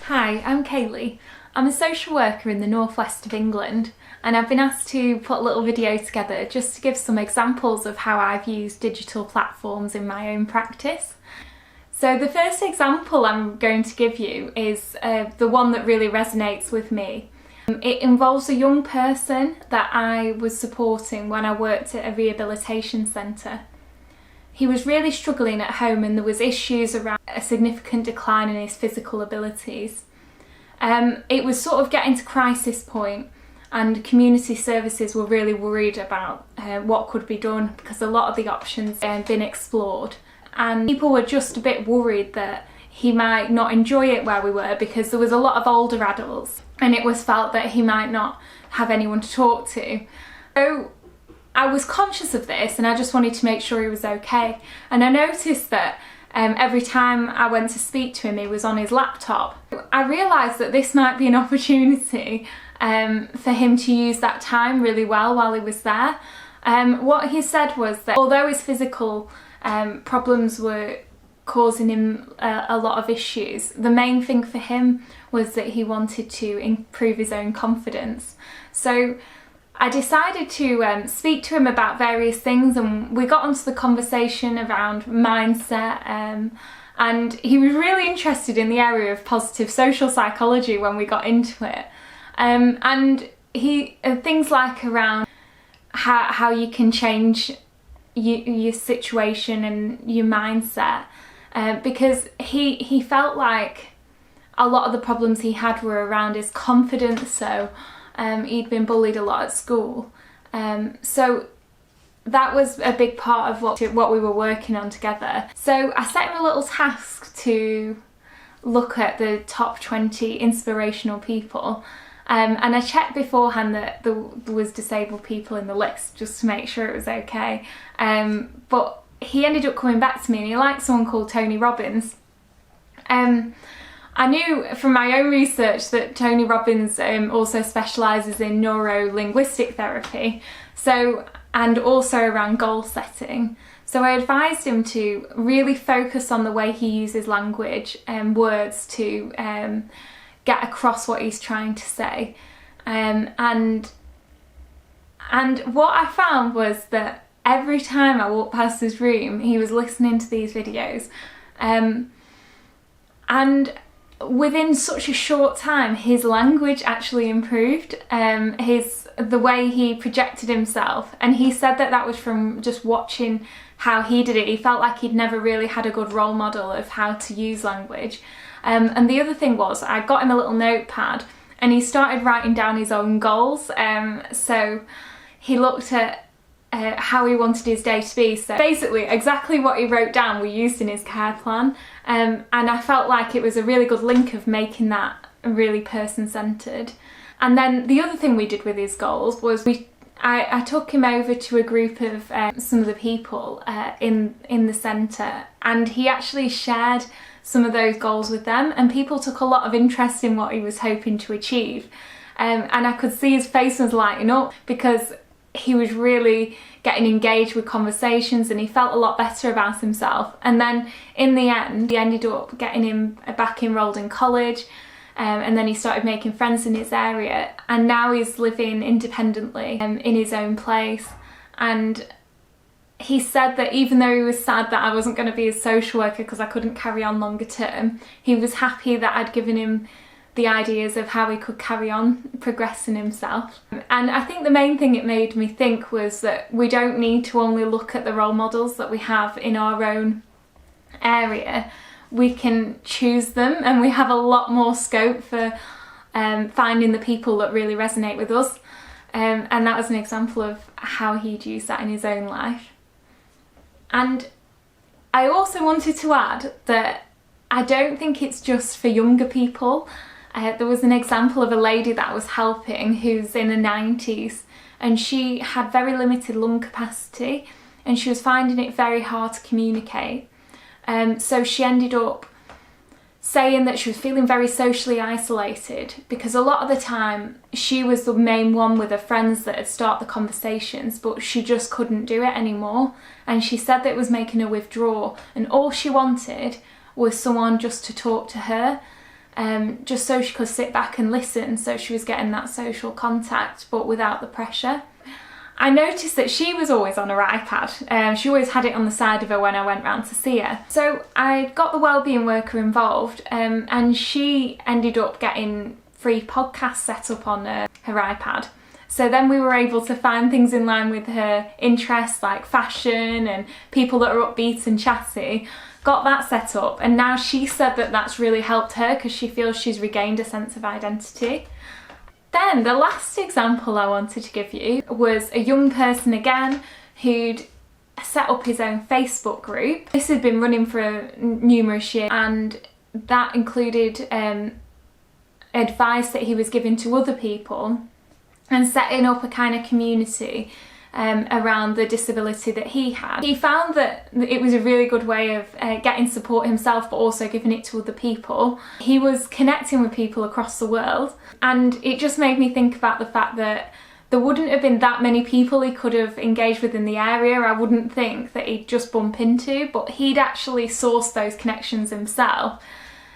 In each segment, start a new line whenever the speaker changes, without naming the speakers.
Hi, I'm Kaylee. I'm a social worker in the northwest of England, and I've been asked to put a little video together just to give some examples of how I've used digital platforms in my own practice. So the first example I'm going to give you is the one that really resonates with me. It involves a young person that I was supporting when I worked at a rehabilitation centre. He was really struggling at home and there was issues around a significant decline in his physical abilities. It was sort of getting to crisis point, and community services were really worried about what could be done because a lot of the options had been explored, and people were just a bit worried that he might not enjoy it where we were because there was a lot of older adults and it was felt that he might not have anyone to talk to. So I was conscious of this and I just wanted to make sure he was okay, and I noticed that every time I went to speak to him he was on his laptop. I realised that this might be an opportunity for him to use that time really well while he was there. What he said was that although his physical problems were causing him a lot of issues, the main thing for him was that he wanted to improve his own confidence. So I decided to speak to him about various things, and we got onto the conversation around mindset, and he was really interested in the area of positive social psychology when we got into it. And things like around how you can change your situation and your mindset, because he felt like a lot of the problems he had were around his confidence. So he'd been bullied a lot at school, so that was a big part of what we were working on together. So I set him a little task to look at the top 20 inspirational people, and I checked beforehand that there was disabled people in the list just to make sure it was okay, but he ended up coming back to me and he liked someone called Tony Robbins. I knew from my own research that Tony Robbins also specialises in neuro-linguistic therapy, and also around goal setting. So I advised him to really focus on the way he uses language and words to get across what he's trying to say. And what I found was that every time I walked past his room, he was listening to these videos. And within such a short time, his language actually improved, the way he projected himself, and he said that was from just watching how he did it. He felt like he'd never really had a good role model of how to use language. And the other thing was, I got him a little notepad and he started writing down his own goals. So he looked at how he wanted his day to be. So basically exactly what he wrote down we used in his care plan, and I felt like it was a really good link of making that really person-centred. And then the other thing we did with his goals was I took him over to a group of some of the people in the centre, and he actually shared some of those goals with them, and people took a lot of interest in what he was hoping to achieve, and I could see his face was lighting up because he was really getting engaged with conversations and he felt a lot better about himself. And then in the end, he ended up getting him back enrolled in college, and then he started making friends in his area, and now he's living independently in his own place. And he said that even though he was sad that I wasn't going to be his social worker because I couldn't carry on longer term, he was happy that I'd given him the ideas of how he could carry on progressing himself. And I think the main thing it made me think was that we don't need to only look at the role models that we have in our own area. We can choose them, and we have a lot more scope for finding the people that really resonate with us. And that was an example of how he'd use that in his own life. And I also wanted to add that I don't think it's just for younger people. There was an example of a lady that I was helping who's in her 90s, and she had very limited lung capacity and she was finding it very hard to communicate. So she ended up saying that she was feeling very socially isolated because a lot of the time she was the main one with her friends that had started the conversations, but she just couldn't do it anymore. And she said that it was making her withdraw, and all she wanted was someone just to talk to her. just so she could sit back and listen, so she was getting that social contact but without the pressure. I noticed that she was always on her iPad. She always had it on the side of her when I went round to see her. So I got the wellbeing worker involved, and she ended up getting free podcasts set up on her iPad. So then we were able to find things in line with her interests, like fashion and people that are upbeat and chatty. Got that set up, and now she said that that's really helped her because she feels she's regained a sense of identity. Then the last example I wanted to give you was a young person again who'd set up his own Facebook group. This had been running for numerous years, and that included advice that he was giving to other people and setting up a kind of community around the disability that he had. He found that it was a really good way of getting support himself but also giving it to other people. He was connecting with people across the world, and it just made me think about the fact that there wouldn't have been that many people he could have engaged with in the area. I wouldn't think that he'd just bump into, but he'd actually sourced those connections himself,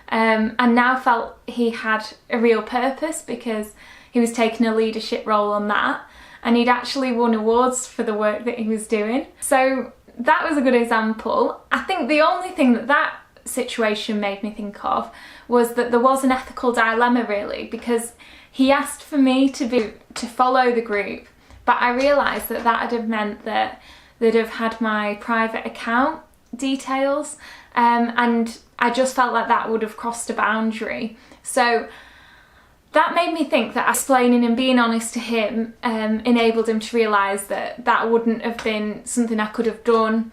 and now felt he had a real purpose because he was taking a leadership role on that. And he'd actually won awards for the work that he was doing. So that was a good example. I think the only thing that situation made me think of was that there was an ethical dilemma really, because he asked for me to follow the group, but I realised that would have meant that they'd have had my private account details, and I just felt like that would have crossed a boundary. So that made me think that explaining and being honest to him enabled him to realise that wouldn't have been something I could have done.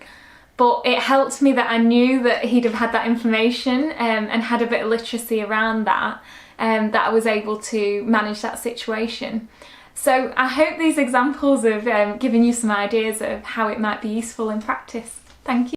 But it helped me that I knew that he'd have had that information and had a bit of literacy around that I was able to manage that situation. So I hope these examples have given you some ideas of how it might be useful in practice. Thank you.